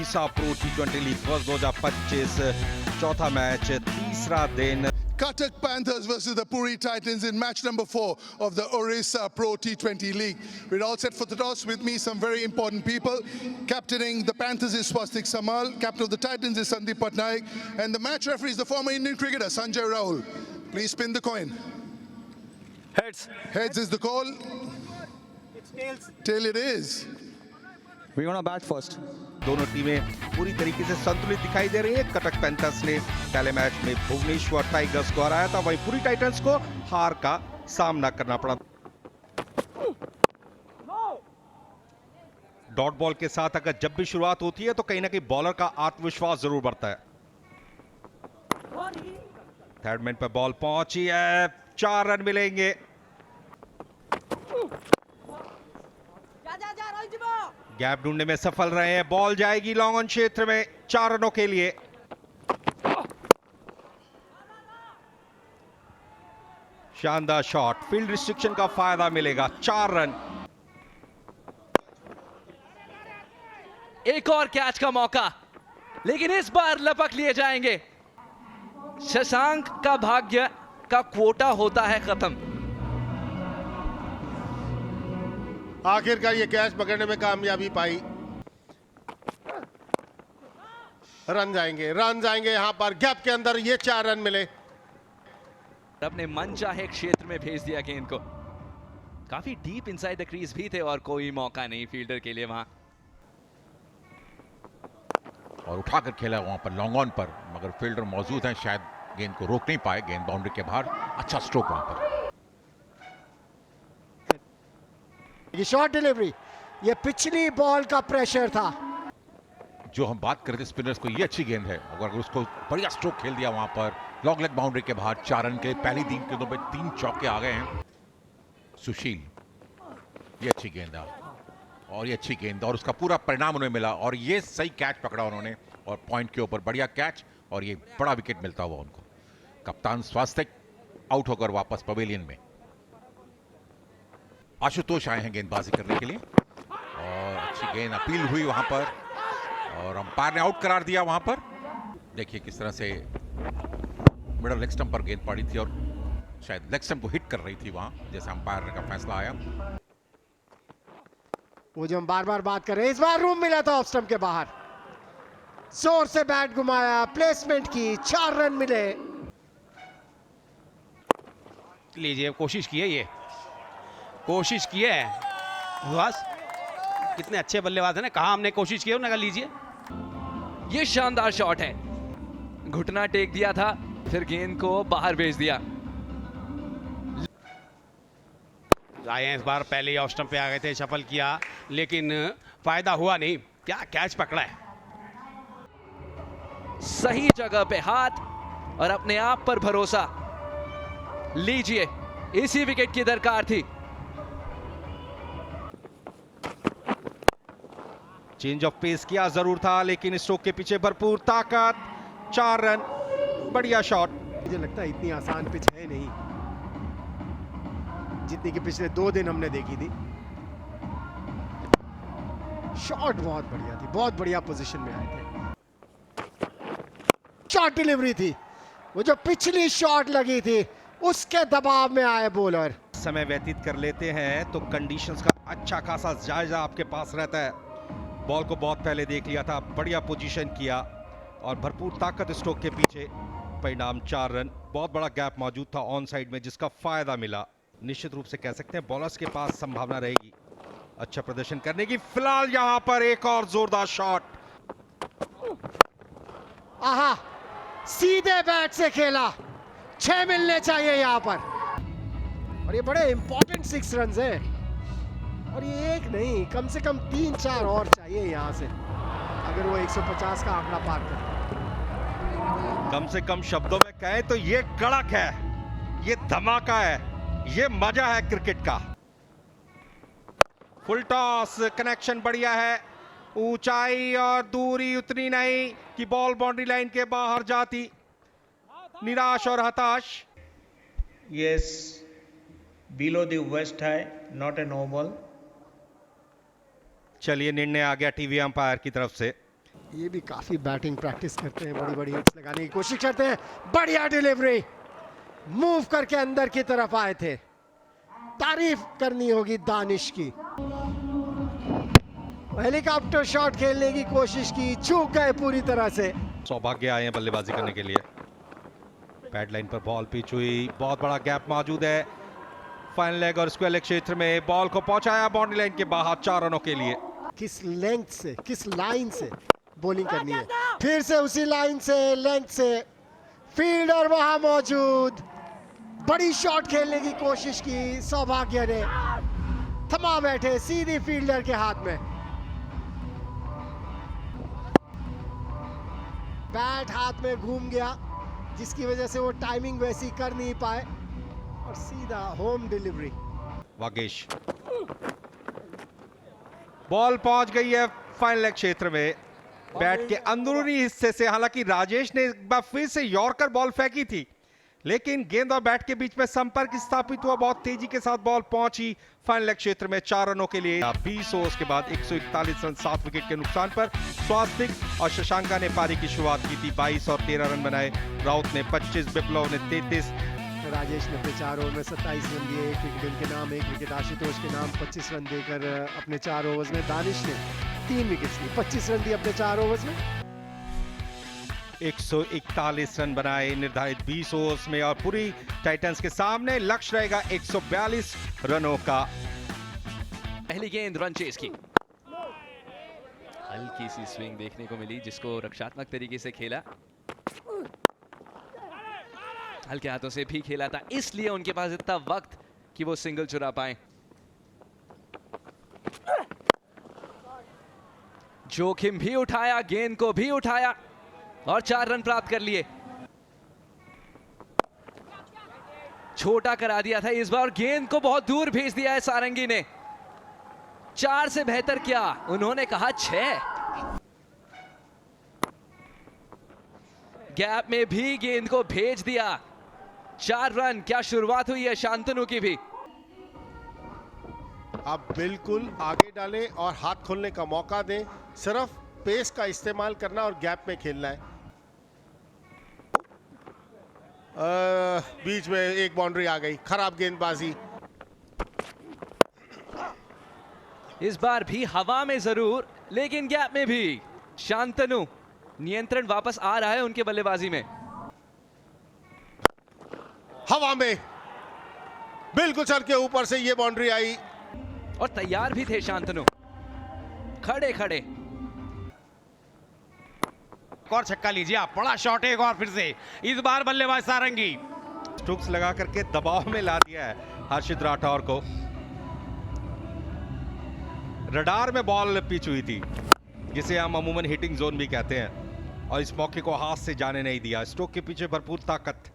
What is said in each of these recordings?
Odisha pro T20 league वर्ष 2025 चौथा match तीसरा दिन Cuttack Panthers versus the Puri Titans in match number 4 of the Orissa Pro T20 League. We're all set for the toss. With me, some very important people. Captaining the Panthers is Swastik Samal. Captain of the Titans is Sandeep Patnaik. And the match referee is the former Indian cricketer, Sanjay Rahul. Please spin the coin. Heads. Heads is the call. It's tails. Tail it is. We're gonna bat first. दोनों टीमें पूरी तरीके से संतुलित दिखाई दे रही है। Cuttack panthers ने पहले मैच में भुवनेश्वर टाइगर्स को हराया था, वहीं पुरी टाइटंस को हार का सामना करना पड़ा। डॉट बॉल के साथ अगर जब भी शुरुआत होती है तो कहीं ना कहीं बॉलर का आत्मविश्वास जरूर बढ़ता है। थर्ड मैन पर बॉल पहुंची है, 4 रन मिलेंगे। गैप ढूंढने में सफल रहे हैं, बॉल जाएगी लॉन्ग ऑन क्षेत्र में 4 रनों के लिए। शानदार शॉट, फील्ड रिस्ट्रिक्शन का फायदा मिलेगा, 4 रन। एक और कैच का मौका, लेकिन इस बार लपक लिए जाएंगे। शशांक का भाग्य का क्वोटा होता है खत्म। आखिरकार ये कैच पकड़ने में कामयाबी पाई। रन जाएंगे यहां पर गैप के अंदर, ये 4 रन मिले। अपने मन चाहे क्षेत्र में भेज दिया गेंद को। काफी डीप इनसाइड द क्रीज भी थे और कोई मौका नहीं फील्डर के लिए वहां। और उठाकर खेला वहां पर लॉन्ग ऑन पर, मगर फील्डर मौजूद हैं, शायद गेंद को रोक नहीं पाए। गेंद बाउंड्री के बाहर, अच्छा स्ट्रोक वहां पर। ये शॉर्ट डिलीवरी, ये पिछली बॉल का प्रेशर था। जो हम बात करते स्पिनर्स को, ये अच्छी गेंद है। अगर उसको बढ़िया स्ट्रोक खेल दिया वहां पर लॉन्ग लेग बाउंड्री के बाहर, 4 रन के पहली गेंदों में 3 चौके आ गए हैं। सुशील, ये अच्छी गेंद है और ये अच्छी गेंद, और उसका पूरा परिणाम उन्हें मिला और ये सही कैच पकड़ा उन्होंने और पॉइंट के ऊपर बढ़िया कैच और ये बड़ा विकेट मिलता हुआ उनको। कप्तान स्वास्तिक आउट होकर वापस पवेलियन में। आशुतोष आए हैं गेंदबाजी करने के लिए और अच्छी गेंद अपील हुई वहां पर और अंपायर ने आउट करार दिया वहां पर। देखिए किस तरह से मिडल लेग स्टंप पर गेंद पड़ी थी और शायद लेग स्टंप को हिट कर रही थी वहां, जैसे अंपायर का फैसला आया। वो जो हम बार बार बात कर रहे हैं, इस बार रूम मिला था ऑफ स्टंप के बाहर। जोर से बैट घुमाया, प्लेसमेंट की, 4 रन मिले। लीजिए, कोशिश की है, ये कोशिश की है। बस कितने अच्छे बल्लेबाज हैं ना, कहा हमने कोशिश की है, उन्होंने कहा लीजिए। ये शानदार शॉट है, घुटना टेक दिया था, फिर गेंद को बाहर भेज दिया। आए हैं इस बार, पहले ही ऑफ स्टंप पे आ गए थे, शफल किया, लेकिन फायदा हुआ नहीं। क्या कैच पकड़ा है, सही जगह पे हाथ और अपने आप पर भरोसा। लीजिए, इसी विकेट की दरकार थी। चेंज ऑफ पेस किया जरूर था, लेकिन स्ट्रोक के पीछे भरपूर ताकत, 4 रन, बढ़िया शॉट। मुझे लगता है इतनी आसान पिच है नहीं जितनी कि पिछले 2 दिन हमने देखी थी। शॉट बहुत बढ़िया थी, बहुत बढ़िया पोजीशन में आए थे। शॉट डिलीवरी थी, वो जो पिछली शॉट लगी थी उसके दबाव में आए बॉलर। समय व्यतीत कर लेते हैं तो कंडीशंस का अच्छा खासा जायजा आपके पास रहता है। बॉल को बहुत पहले देख लिया था, बढ़िया पोजीशन किया और भरपूर ताकत स्ट्रोक के पीछे, परिणाम 4 रन। बहुत बड़ा गैप मौजूद था ऑन साइड में जिसका फायदा मिला। निश्चित रूप से कह सकते हैं बॉलर्स के पास संभावना रहेगी अच्छा प्रदर्शन करने की। फिलहाल यहां पर एक और जोरदार शॉट। आहा, सीधे बैट से खेला, 6 मिलने चाहिए यहां पर। और ये बड़े इंपॉर्टेंट 6 रन हैं और ये एक नहीं, कम से कम 3-4 और चाहिए यहां से अगर वो 150 का आंकड़ा पार करे। कम से कम शब्दों में कहें तो ये कड़क है, ये धमाका है, ये मजा है क्रिकेट का। फुल टॉस, कनेक्शन बढ़िया है, ऊंचाई और दूरी उतनी नहीं कि बॉल बाउंड्री लाइन के बाहर जाती। निराश और हताश। Yes, below the west high, not a no ball. चलिए, निर्णय आ गया टीवी अंपायर की तरफ से। ये भी काफी बैटिंग प्रैक्टिस करते हैं, बड़ी बड़ी हिट्स लगाने की कोशिश करते हैं। बढ़िया डिलीवरी, मूव करके अंदर की तरफ आए थे। तारीफ करनी होगी दानिश की। हेलीकॉप्टर शॉट खेलने की कोशिश की, चूक गए पूरी तरह से। सौभाग्य आए हैं बल्लेबाजी करने के लिए। पैड लाइन पर बॉल पिच हुई, बहुत बड़ा गैप मौजूद है। फाइनल लेग और स्क्वायर लेग क्षेत्र में बॉल को पहुंचाया बाउंड्री लाइन के बाहर 4 रनों के लिए। किस लेंथ से, किस लाइन से बॉलिंग करनी है, फिर से उसी लाइन से, लेंथ से। फील्डर वहां मौजूद, बड़ी शॉट खेलने की कोशिश की, सौभाग्य ने थमा बैठे सीधी फील्डर के हाथ में। बैट हाथ में घूम गया, जिसकी वजह से वो टाइमिंग वैसी कर नहीं पाए और सीधा होम डिलीवरी। वागेश, बॉल पहुंच गई है फाइनल लेग क्षेत्र में, बैट के अंदरूनी हिस्से से। हालांकि राजेश ने एक बार फिर से यॉर्कर बॉल फेंकी थी, लेकिन गेंद और बैट के बीच में संपर्क स्थापित हुआ। बहुत तेजी के साथ बॉल पहुंची फाइनल लेग क्षेत्र में 4 रनों के लिए। 20 ओवर्स के बाद 141 रन 7 विकेट के नुकसान पर स्वास्तिक और शशांका ने पारी की शुरुआत की थी। 22 और 13 रन बनाए राउत ने, 25 बिप्लव ने 33। राजेश ने अपने 4 ओवर में 27 रन दिए, 1 विकेट उनके नाम, 1 विकेट आशुतोष के नाम। 25 रन देकर अपने 4 ओवर्स में दानिश ने 3 विकेट्स ली, 25 रन दिए अपने 4 ओवर्स में। 141 रन बनाए निर्धारित 20 ओवर्स में और पूरी टाइटंस के सामने लक्ष्य रहेगा 142 रनों का। पहली गेंद रन चेस की, हल्की सी स्विंग देखने को मिली जिसको रक्षात्मक तरीके से खेला, हल्के हाथों से भी खेला था, इसलिए उनके पास इतना वक्त कि वो सिंगल चुरा पाए। जोखिम भी उठाया, गेंद को भी उठाया और 4 रन प्राप्त कर लिए। छोटा करा दिया था इस बार, गेंद को बहुत दूर भेज दिया है सारंगी ने। 4 से बेहतर क्या, उन्होंने कहा 6। गैप में भी गेंद को भेज दिया। 4 रन, क्या शुरुआत हुई है शांतनु की भी। आप बिल्कुल आगे डालें और हाथ खोलने का मौका दें, सिर्फ पेस का इस्तेमाल करना और गैप में खेलना है। बीच में एक बाउंड्री आ गई, खराब गेंदबाजी। इस बार भी हवा में जरूर, लेकिन गैप में भी। शांतनु, नियंत्रण वापस आ रहा है उनके बल्लेबाजी में। हवा में बिल्कुल सर के ऊपर से ये बाउंड्री आई और तैयार भी थे शांतनु, खड़े खड़े। एक और छक्का लीजिए आप, बड़ा शॉट है एक और फिर से, इस बार बल्लेबाज सारंगी। स्ट्रोक्स लगा करके दबाव में ला दिया है हर्षित राठौर को। रडार में बॉल पिच हुई थी, जिसे हम अमूमन हिटिंग जोन भी कहते हैं, और इस मौके को हाथ से जाने नहीं दिया। स्ट्रोक के पीछे भरपूर ताकत।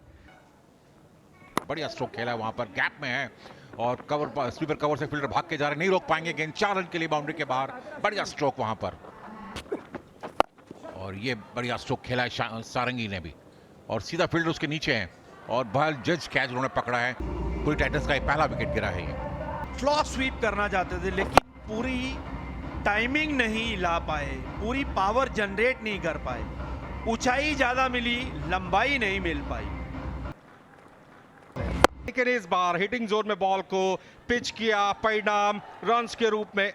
बढ़िया स्ट्रोक खेला है, वहां पर गैप में है और कवर, स्वीपर कवर से फील्डर भाग के जा रहे, नहीं रोक पाएंगे गेंद। 4 रन के लिए बाउंड्री के बाहर। बढ़िया स्ट्रोक वहां पर, और ये बढ़िया स्ट्रोक खेला है सारंगी ने भी, और सीधा फील्डर उसके नीचे है और बॉल जज कैच उन्होंने पकड़ा है। पूरी टाइटंस का पहला विकेट गिरा है ये। फ्लॉ स्वीप करना चाहते थे, लेकिन पूरी टाइमिंग नहीं ला पाए, पूरी पावर जनरेट नहीं कर पाए। ऊंचाई ज्यादा मिली, लंबाई नहीं मिल पाई। लेकिन इस बार हिटिंग जोन में बॉल को पिच किया, परिणाम रन्स के रूप में।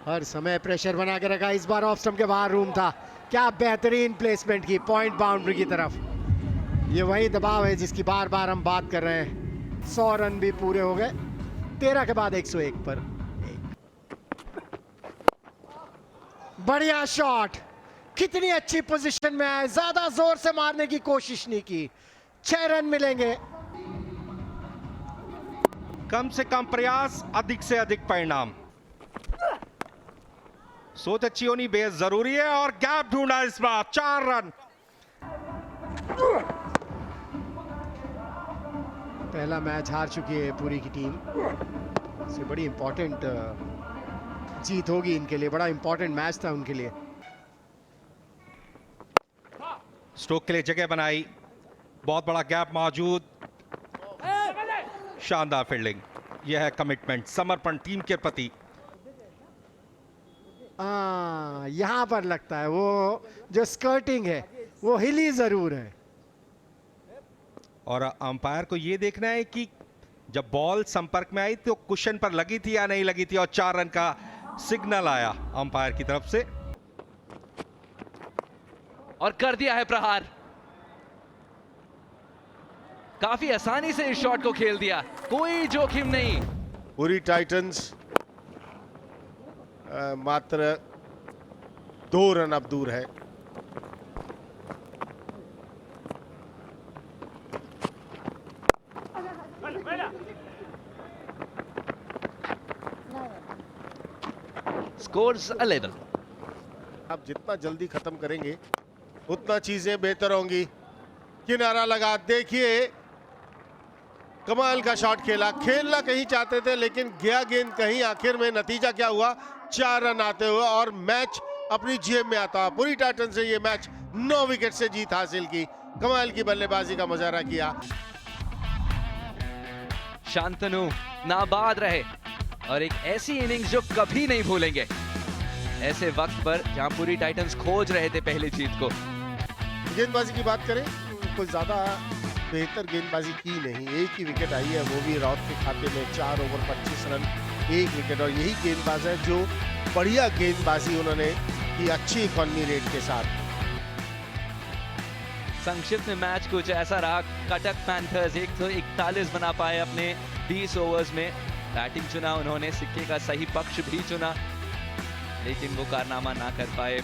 हर समय प्रेशर बना के रखा, इस बार ऑफ स्टंप के बाहर रूम था। क्या बेहतरीन प्लेसमेंट की, पॉइंट बाउंड्री की तरफ। ये वही दबाव है जिसकी बार बार हम बात कर रहे हैं। 100 रन भी पूरे हो गए, 13 के बाद 101 पर 1। बढ़िया शॉट, कितनी अच्छी पोजीशन में है, ज्यादा जोर से मारने की कोशिश नहीं की। 6 रन मिलेंगे। कम से कम प्रयास, अधिक से अधिक परिणाम। सोच अच्छी होनी बेहद जरूरी है, और गैप ढूंढा इस बार। 4 रन। पहला मैच हार चुकी है पूरी की टीम, इससे बड़ी इंपॉर्टेंट जीत होगी इनके लिए। बड़ा इंपॉर्टेंट मैच था उनके लिए। स्ट्रोक के लिए जगह बनाई, बहुत बड़ा गैप मौजूद। शानदार फील्डिंग, यह है कमिटमेंट, समर्पण टीम के प्रति। यहाँ पर लगता है वो जो स्कर्टिंग है वो हिली जरूर है। और अंपायर को ये देखना है कि जब बॉल संपर्क में आई तो कुशन पर लगी थी या नहीं लगी थी, और 4 रन का सिग्नल आया अंपायर की तरफ से और कर दिया है प्रहार। काफी आसानी से इस शॉट को खेल दिया, कोई जोखिम नहीं। पूरी टाइटंस मात्र 2 रन अब दूर है। स्कोर्स 11। आप जितना जल्दी खत्म करेंगे उतना चीजें बेहतर होंगी। किनारा लगा, देखिए कमाल का शॉट खेला, खेलना कहीं चाहते थे लेकिन गया गेंद कहीं। आखिर में नतीजा क्या हुआ, 4 रन आते हुए और मैच अपनी जेब में आता। पूरी टाइटन से ये मैच 9 विकेट से जीत हासिल की। कमाल की बल्लेबाजी का मुजाहरा किया। शांतनु नाबाद रहे और एक ऐसी इनिंग्स जो कभी नहीं भूलेंगे, ऐसे वक्त पर जहां पूरी टाइटंस खोज रहे थे पहली जीत को। गेंदबाजी की बात करें, कोई ज्यादा बेहतर गेंदबाजी की नहीं। एक ही विकेट आई है, वो भी राउत के खाते में। 4 ओवर 25 रन 1 विकेट। और यही गेंदबाज है जो बढ़िया गेंदबाजी उन्होंने की, अच्छी इकॉनमी रेट के साथ। संक्षिप्त में मैच कुछ ऐसा रहा। कटक पैंथर्स 141 बना पाए अपने 20 ओवर्स में। बैटिंग चुना उन्होंने, सिक्के का सही पक्ष भी चुना, लेकिन वो कारनामा ना कर पाए।